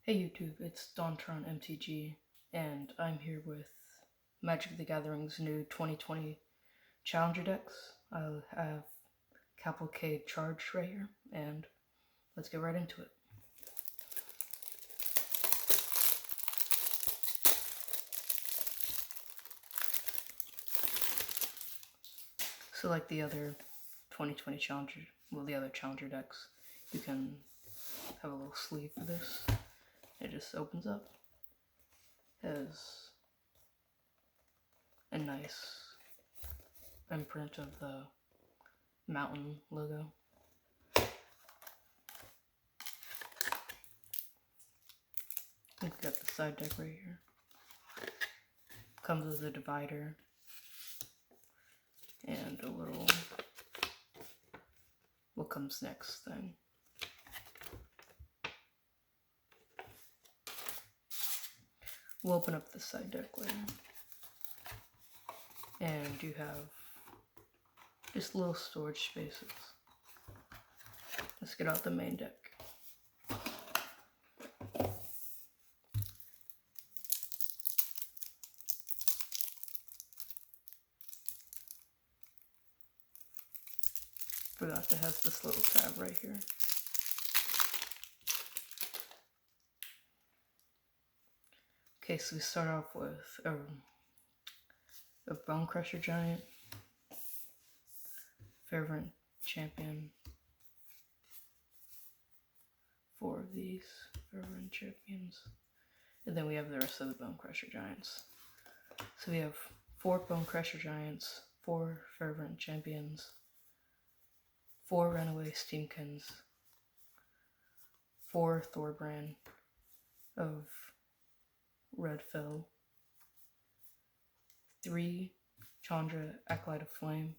Hey YouTube, it's Dontron MTG, and I'm here with Magic the Gathering's new 2020 Challenger decks. I have Cavalcade Charge right here, and let's get right into it. So like the other 2020 Challenger, the other Challenger decks, you can have a little sleeve for this. It just opens up. Has a nice imprint of the mountain logo. We've got the side deck right here. Comes with a divider and a little what comes next thing. We'll open up the side deck later. And you have just little storage spaces. Let's get out the main deck. Forgot that has this little tab right here. Okay, so we start off with a Bone Crusher Giant, Fervent Champion, 4 of these Fervent Champions, and then we have the rest of the Bone Crusher Giants. So we have 4 Bone Crusher Giants, 4 Fervent Champions, 4 Runaway Steamkins, 4 Thorbrand of Red Fell, 3 Chandra Acolyte of Flame,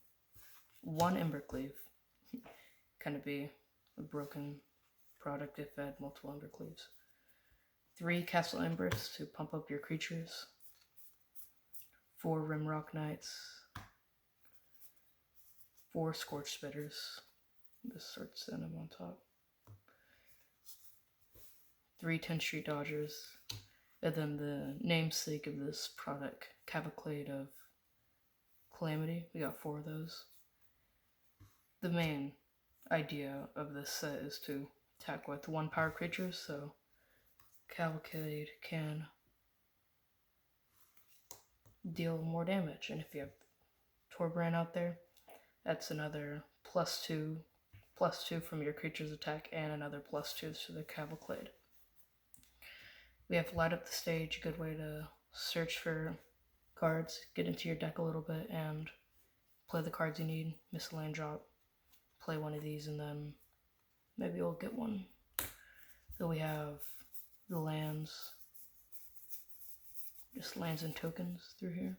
1 Embercleave. Kind of be a broken product if it had multiple Embercleaves. 3 Castle Embers to pump up your creatures, 4 Rimrock Knights, 4 Scorch Spitters. This sorts them on top. 3 10th Street Dodgers. And then the namesake of this product, Cavalcade of Calamity. We got 4 of those. The main idea of this set is to attack with 1 power creatures, so Cavalcade can deal more damage. And if you have Thorbrand out there, that's another +2 from your creature's attack and another +2 to the Cavalcade. We have Light Up the Stage, a good way to search for cards, get into your deck a little bit, and play the cards you need. Miss a land drop, play one of these, and then maybe you'll get one. Then we have the lands, just lands and tokens through here.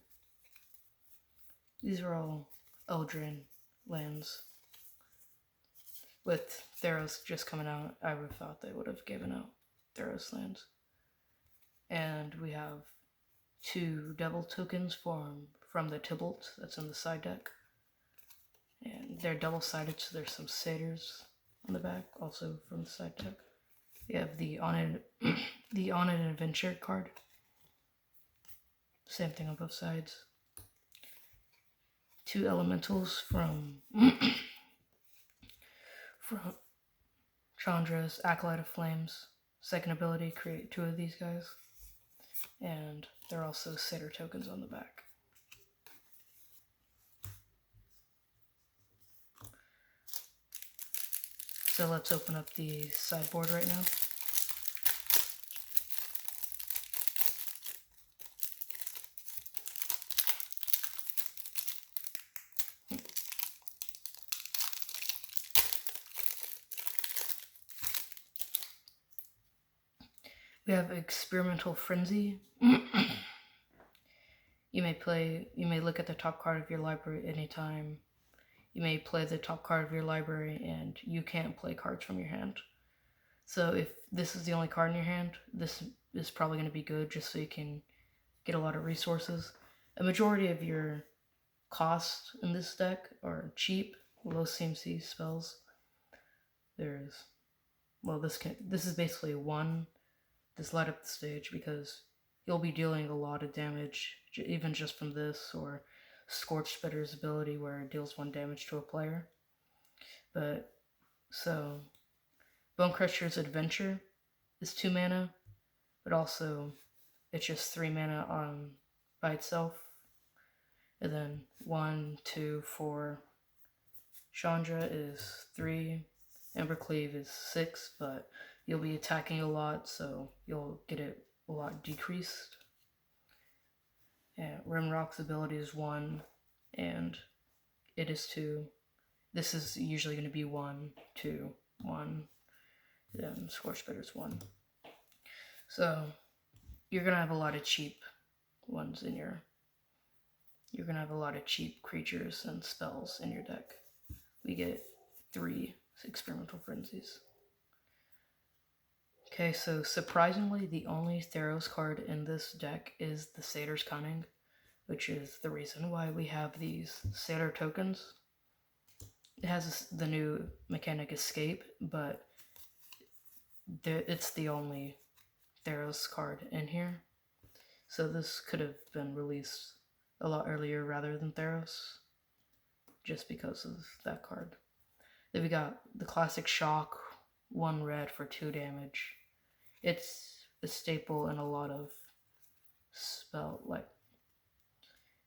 These are all Eldraine lands. With Theros just coming out, I would have thought they would have given out Theros lands. And we have 2 Devil tokens from the Tybalt that's in the side deck. And they're double-sided, so there's some satyrs on the back, also from the side deck. We have the On an Adventure card. Same thing on both sides. 2 elementals from Chandra's Acolyte of Flames. Second ability, create 2 of these guys. And there are also satyr tokens on the back. So let's open up the sideboard right now. We have Experimental Frenzy. You may look at the top card of your library anytime. You may play the top card of your library and you can't play cards from your hand. So if this is the only card in your hand, this is probably going to be good just so you can get a lot of resources. A majority of your costs in this deck are cheap, low CMC spells. This is basically 1 this light up the stage because you'll be dealing a lot of damage, even just from this, or Scorch Spitter's ability where it deals 1 damage to a player. But, so, Bone Crusher's Adventure is 2 mana, but also it's just 3 mana on by itself. And then 1, 2, 4. Chandra is 3. Embercleave is 6, but you'll be attacking a lot, so you'll get it a lot decreased. Yeah, Rimrock's ability is 1, and it is 2. This is usually going to be 1, 2, 1. Then Scorchbitter's 1. So you're going to have a lot of cheap ones in your... You're going to have a lot of cheap creatures and spells in your deck. We get 3 Experimental Frenzies. Okay, so surprisingly, the only Theros card in this deck is the Satyr's Cunning, which is the reason why we have these Satyr tokens. It has the new mechanic Escape, but it's the only Theros card in here. So this could have been released a lot earlier rather than Theros, just because of that card. Then we got the classic Shock, 1 red for 2 damage. It's a staple in a lot of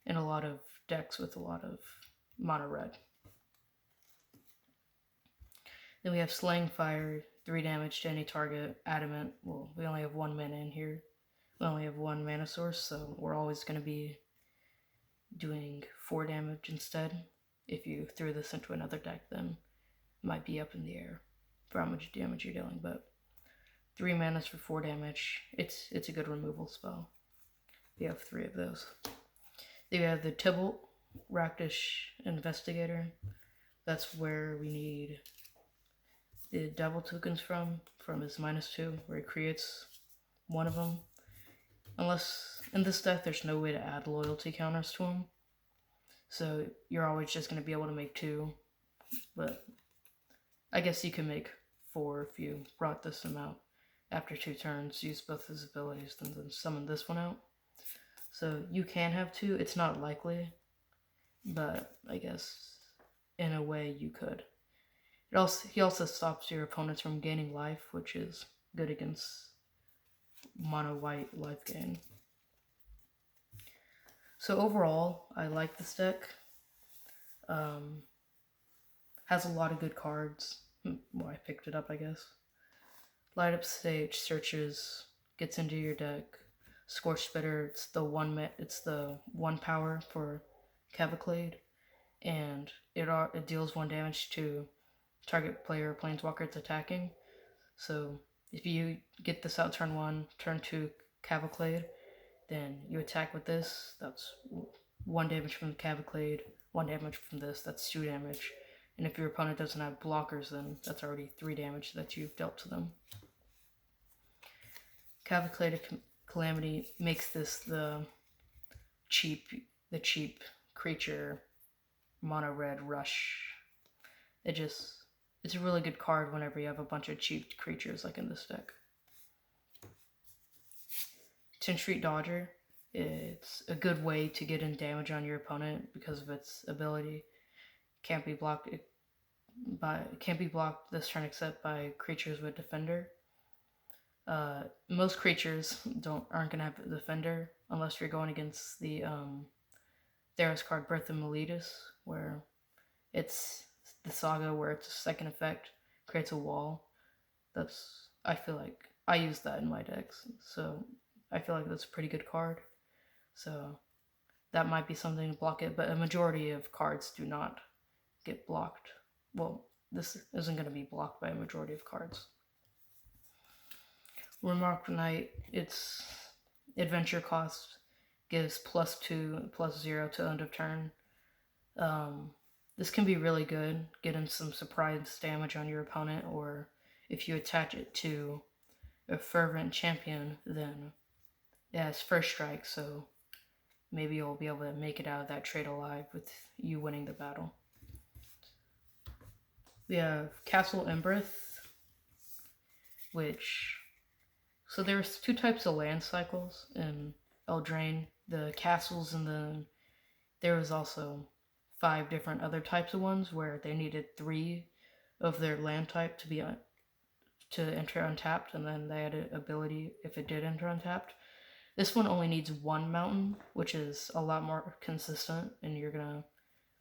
in a lot of decks with a lot of mono red. Then we have Slaying Fire, 3 damage to any target. Adamant, well, we only have 1 mana in here. We only have 1 mana source, so we're always going to be doing 4 damage instead. If you threw this into another deck, then it might be up in the air for how much damage you're dealing, but 3 manas for 4 damage. It's a good removal spell. We have 3 of those. Then we have the Tybalt, Raktish Investigator. That's where we need the double tokens from his -2, where he creates 1 of them. Unless, in this deck, there's no way to add loyalty counters to him. So you're always just going to be able to make 2. But I guess you can make 4 if you brought this amount. After 2 turns, use both his abilities, and then summon this one out. So you can have 2. It's not likely, but I guess in a way you could. He also stops your opponents from gaining life, which is good against mono white life gain. So overall, I like this deck. Has a lot of good cards. Well, I picked it up, I guess. Light Up Stage, searches, gets into your deck. Scorch Spitter, it's the 1 power for Cavalcade, and it deals 1 damage to target player or planeswalker it's attacking. So if you get this out turn 1, turn 2 Cavalcade, then you attack with this. That's 1 damage from the Cavalcade, 1 damage from this. That's 2 damage. And if your opponent doesn't have blockers, then that's already 3 damage that you've dealt to them. Cavalcade Calamity makes this the cheap creature mono red rush. It's a really good card whenever you have a bunch of cheap creatures like in this deck. 10 Street Dodger, it's a good way to get in damage on your opponent because of its ability. Can't be blocked this turn except by creatures with Defender. Most creatures aren't gonna have a Defender unless you're going against the Theros card Birth of Meletus, where it's the saga where it's a second effect, creates a wall. I feel like I use that in my decks, so I feel like that's a pretty good card. So that might be something to block it, but a majority of cards do not get blocked. Well, this isn't going to be blocked by a majority of cards. Remark Knight, its adventure cost gives +2, +0 to end of turn. This can be really good, getting some surprise damage on your opponent, or if you attach it to a Fervent Champion, then it has first strike, so maybe you'll be able to make it out of that trade alive with you winning the battle. We have Castle Embereth, which So there's two types of land cycles in Eldraine, the castles, and then there was also 5 different other types of ones where they needed 3 of their land type to enter untapped, and then they had an ability if it did enter untapped. This one only needs 1 mountain, which is a lot more consistent, and you're gonna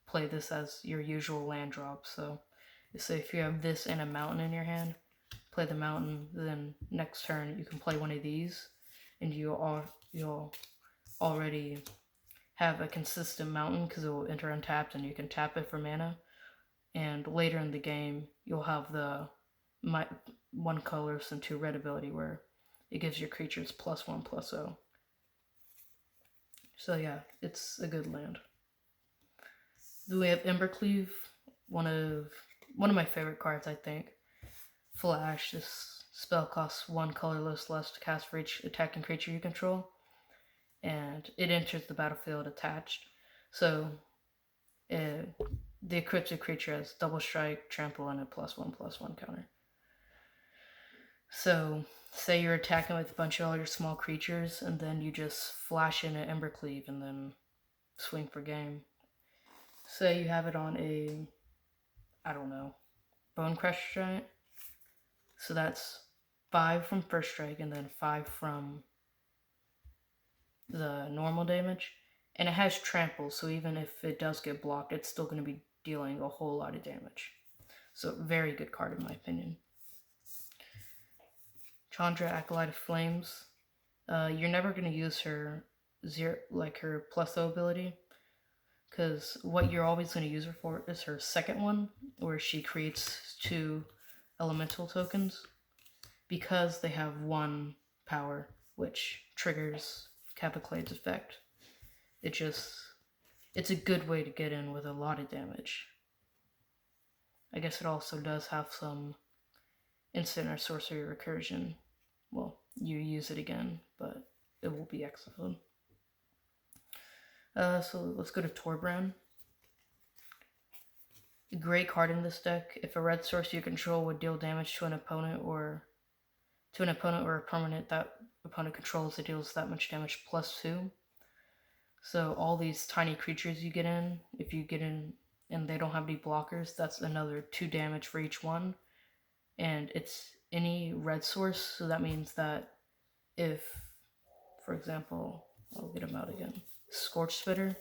play this as your usual land drop. So say if you have this and a mountain in your hand, play the mountain, then next turn you can play one of these, and you'll already have a consistent mountain because it will enter untapped and you can tap it for mana. And later in the game, you'll have the 1 colorless and 2 red ability where it gives your creatures +1/+0. So yeah, it's a good land. Then we have Embercleave, one of my favorite cards, I think. Flash, this spell costs 1 colorless less to cast for each attacking creature you control, and it enters the battlefield attached. So the equipped creature has double strike, trample, and a +1/+1 counter. So say you're attacking with a bunch of all your small creatures, and then you just flash in an Embercleave and then swing for game. Say you have it on a, I don't know, Bonecrusher Giant. So that's 5 from first strike and then 5 from the normal damage. And it has trample, so even if it does get blocked, it's still going to be dealing a whole lot of damage. So very good card in my opinion. Chandra, Acolyte of Flames. You're never going to use her her +0 ability, because what you're always going to use her for is her second one, where she creates 2 elemental tokens, because they have 1 power, which triggers Cavalcade's effect. It's a good way to get in with a lot of damage. I guess it also does have some instant or sorcery recursion. Well, you use it again, but it will be exiled. So let's go to Torbran. A great card in this deck. If a red source you control would deal damage to an opponent or a permanent that opponent controls, it deals that much damage +2. So all these tiny creatures you get in, if you get in and they don't have any blockers, that's another 2 damage for each one. And it's any red source, so that means that if, for example, I'll get him out again, Scorch Spitter,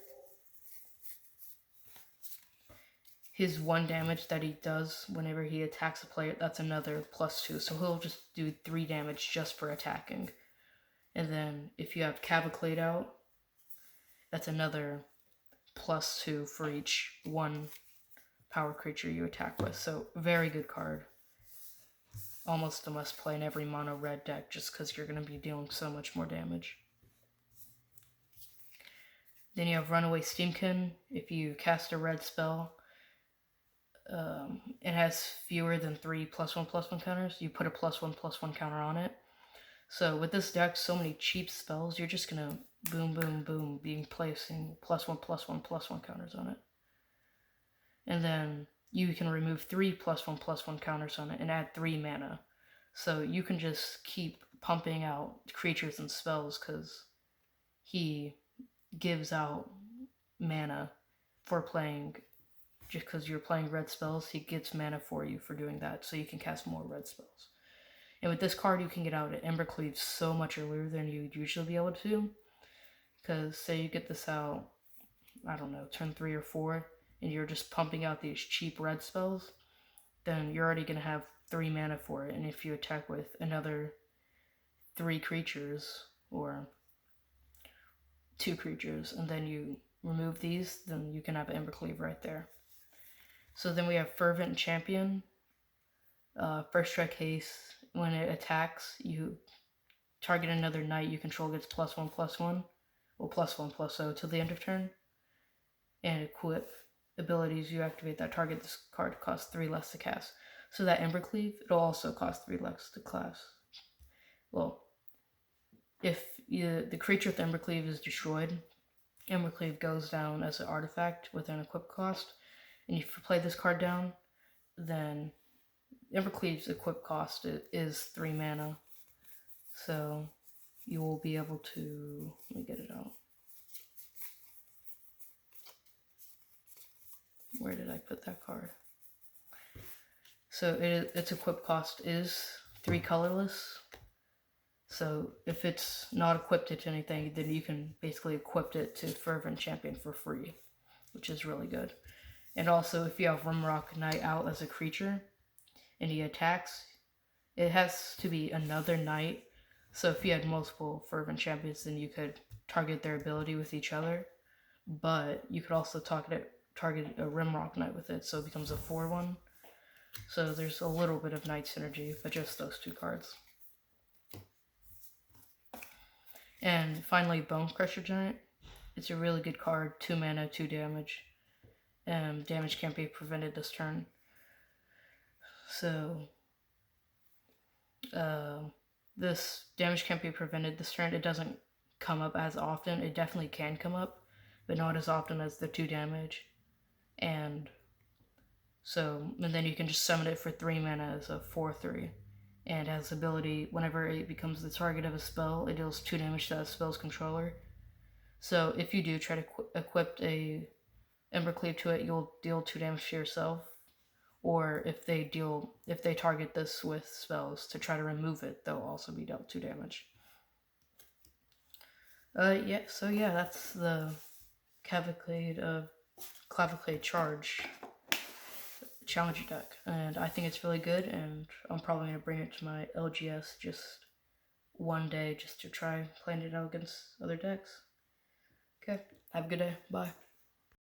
his 1 damage that he does whenever he attacks a player, that's another +2, so he'll just do 3 damage just for attacking. And then if you have Cavalcade out, that's another +2 for each 1 power creature you attack with. So very good card. Almost a must play in every mono red deck, just because you're going to be dealing so much more damage. Then you have Runaway Steamkin. If you cast a red spell, it has fewer than 3 +1/+1 counters. You put a +1/+1 counter on it. So with this deck, so many cheap spells, you're just going to boom, boom, boom, being placing +1/+1/+1 counters on it. And then you can remove 3 +1/+1 counters on it and add 3 mana. So you can just keep pumping out creatures and spells because he gives out mana for playing. Just because you're playing red spells, he gets mana for you for doing that, so you can cast more red spells. And with this card, you can get out at Embercleave so much earlier than you'd usually be able to. Because say you get this out, I don't know, turn 3 or 4, and you're just pumping out these cheap red spells, then you're already going to have 3 mana for it. And if you attack with another 3 creatures, or 2 creatures, and then you remove these, then you can have Embercleave right there. So then we have Fervent Champion. First strike haste. When it attacks, you target another knight you control gets +1/+1, or +1/+0 till the end of turn. And equip abilities you activate that target this card costs 3 less to cast. So that Embercleave, it'll also cost 3 less to cast. Well, if the creature with Embercleave is destroyed, Embercleave goes down as an artifact with an equip cost. And if you play this card down, then Embercleave's equip cost is 3 mana. So you will be able to, let me get it out. Where did I put that card? So its equip cost is 3 colorless. So if it's not equipped to anything, then you can basically equip it to Fervent Champion for free, which is really good. And also, if you have Rimrock Knight out as a creature and he attacks, it has to be another knight. So if you had multiple Fervent Champions, then you could target their ability with each other. But you could also target a Rimrock Knight with it, so it becomes a 4/1. So there's a little bit of knight synergy, but just those 2 cards. And finally, Bone Crusher Giant. It's a really good card, 2 mana, 2 damage. Damage can't be prevented this turn. So, this damage can't be prevented this turn. It doesn't come up as often. It definitely can come up, but not as often as the 2 damage. And then you can just summon it for 3 mana as a 4/3. And has the ability, whenever it becomes the target of a spell, it deals 2 damage to that spell's controller. So if you do try to equip a Embercleave to it, you'll deal 2 damage to yourself. Or if they target this with spells to try to remove it, they'll also be dealt 2 damage. Yeah, that's the Cavalcade Charge Challenger deck, and I think it's really good, and I'm probably going to bring it to my LGS just one day just to try playing it out against other decks. Okay, have a good day. Bye.